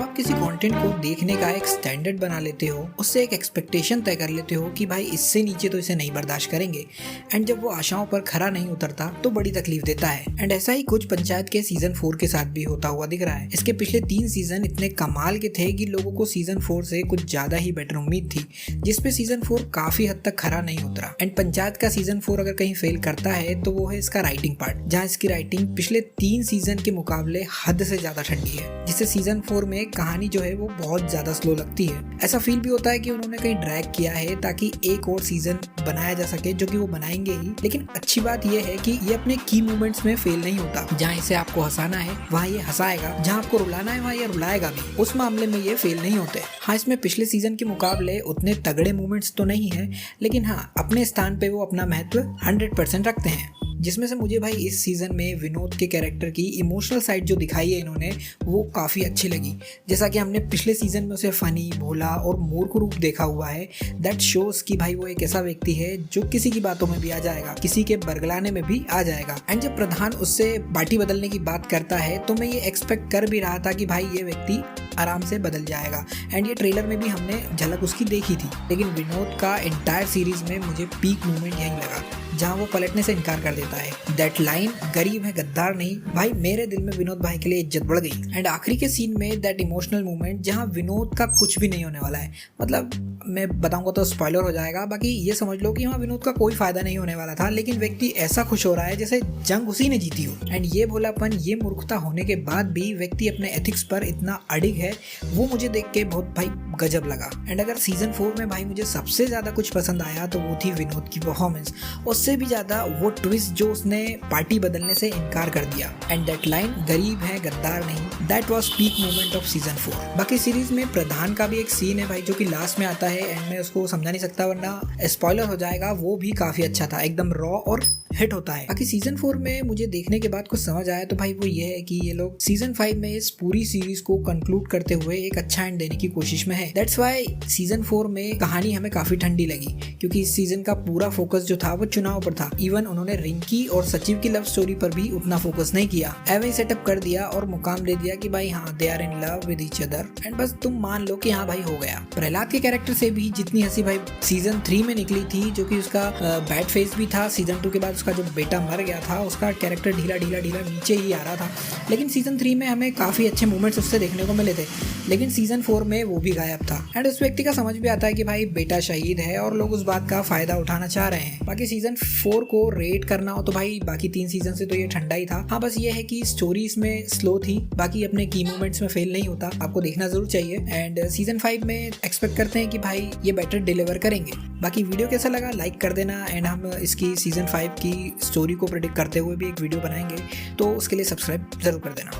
जब आप किसी कंटेंट को देखने का एक स्टैंडर्ड बना लेते हो, उससे एक एक्सपेक्टेशन तय कर लेते हो कि भाई इससे नीचे तो इसे नहीं बर्दाश्त करेंगे, एंड जब वो आशाओं पर खरा नहीं उतरता तो बड़ी तकलीफ देता है। एंड ऐसा ही कुछ पंचायत के सीजन 4 के साथ भी होता हुआ दिख रहा है। इसके पिछले 3 सीजन इतने कमाल के थे कि लोगों को सीजन 4 से कुछ ज्यादा ही बेटर उम्मीद थी, जिसपे सीजन 4 काफी हद तक खरा नहीं उतरा। एंड पंचायत का सीजन 4 अगर कहीं फेल करता है तो वो है इसका राइटिंग पार्ट, जहाँ इसकी राइटिंग पिछले 3 सीजन के मुकाबले हद से ज्यादा ठंडी है, जिससे सीजन 4 में कहानी जो है वो बहुत ज्यादा स्लो लगती है। ऐसा फील भी होता है कि उन्होंने कहीं ड्रैग किया है ताकि एक और सीजन बनाया जा सके, जो कि वो बनाएंगे ही। लेकिन अच्छी बात यह है कि ये अपने की मोमेंट्स में फेल नहीं होता। जहाँ इसे आपको हंसाना है वहाँ ये हंसाएगा, जहाँ आपको रुलाना है वहाँ ये रुलाएगा भी। उस मामले में ये फेल नहीं होते। हाँ, इसमें पिछले सीजन के मुकाबले उतने तगड़े मोमेंट्स तो नहीं है, लेकिन हाँ अपने स्थान पे वो अपना महत्व 100% रखते हैं। जिसमें से मुझे भाई इस सीजन में विनोद के कैरेक्टर की इमोशनल साइड जो दिखाई है इन्होंने, वो काफ़ी अच्छी लगी। जैसा कि हमने पिछले सीजन में उसे फनी, भोला और मूर्ख रूप देखा हुआ है, दैट शोज कि भाई वो एक ऐसा व्यक्ति है जो किसी की बातों में भी आ जाएगा, किसी के बरगलाने में भी आ जाएगा। एंड जब प्रधान उससे पार्टी बदलने की बात करता है तो मैं ये एक्सपेक्ट कर भी रहा था कि भाई ये व्यक्ति आराम से बदल जाएगा। एंड ये ट्रेलर में भी हमने झलक उसकी देखी थी। लेकिन विनोद का एंटायर सीरीज में मुझे पीक मोमेंट यही लगा, जहाँ वो पलटने से इनकार कर देता है। दैट लाइन, गरीब है गद्दार नहीं, भाई मेरे दिल में विनोद भाई के लिए इज्जत बढ़ गई। एंड आखिरी के सीन में दैट इमोशनल मोमेंट जहाँ विनोद का कुछ भी नहीं होने वाला है, मतलब मैं बताऊंगा तो स्पॉइलर हो जाएगा, बाकी ये समझ लो कि वहाँ विनोद का कोई फायदा नहीं होने वाला था, लेकिन व्यक्ति ऐसा खुश हो रहा है जैसे जंग उसी ने जीती हो। एंड ये भोलापन, ये मूर्खता होने के बाद भी व्यक्ति अपने एथिक्स पर इतना अडिग है, वो मुझे देख के बहुत भाई गजब लगा। एंड अगर सीजन 4 में भाई मुझे सबसे ज्यादा कुछ पसंद आया तो वो थी विनोद की परफॉर्मेंस। उससे भी ज्यादा वो ट्विस्ट जो उसने पार्टी बदलने से इनकार कर दिया। एंड दैट लाइन, गरीब है गद्दार नहीं, that was peak moment off season 4। बाकी सीरीज में प्रधान का भी एक सीन है भाई जो कि लास्ट में आता है, एंड मैं उसको समझा नहीं सकता वरना स्पॉइलर हो जाएगा। वो भी काफी अच्छा था, एकदम रॉ और हिट होता है। बाकी सीजन 4 में मुझे देखने के बाद कुछ समझ आया तो भाई वो ये है कि ये लोग सीजन 5 में इस पूरी सीरीज को कंक्लूड करते हुए एक अच्छा एंड देने की कोशिश में है। दैट्स व्हाई सीजन 4 में कहानी हमें काफी ठंडी लगी, क्योंकि इस सीजन का पूरा फोकस जो था वो चुनाव पर था। इवन उन्होंने रिंकी और सचिव की लव स्टोरी पर भी उतना फोकस नहीं किया, एवं ही सेटअप कर दिया और मुकाम दे दिया कि भाई हाँ they are in love with each other, and बस तुम मान लो कि हाँ भाई हो गया। प्रहलाद के कैरेक्टर से भी जितनी हंसी भाई सीजन 3 में निकली थी, जो कि उसका बैड फेस भी था। सीजन 2 के बाद उसका जो बेटा मर गया था, उसका कैरेक्टर ढीला ढीला ढीला नीचे ही आ रहा था, लेकिन सीजन 3 में हमें काफी अच्छे मोमेंट्स उससे देखने को मिले थे। लेकिन सीजन 4 में वो भी गायब था। एंड उस व्यक्ति का समझ भी आता है कि भाई बेटा शहीद है और लोग उस बात का फायदा उठाना चाह रहे हैं। बाकी सीजन 4 को रेट करना हो तो भाई बाकी 3 सीजन से तो ये ठंडा ही था। हाँ, बस ये है कि स्टोरी इसमें स्लो थी, बाकी अपने की मोमेंट्स में फेल नहीं होता। आपको देखना जरूर चाहिए। एंड सीजन 5 में एक्सपेक्ट करते हैं कि भाई ये बेटर डिलीवर करेंगे। बाकी वीडियो कैसा लगा लाइक कर देना, एंड हम इसकी सीजन 5 की स्टोरी को प्रेडिक्ट करते हुए भी एक वीडियो बनाएंगे, तो उसके लिए सब्सक्राइब जरूर कर देना।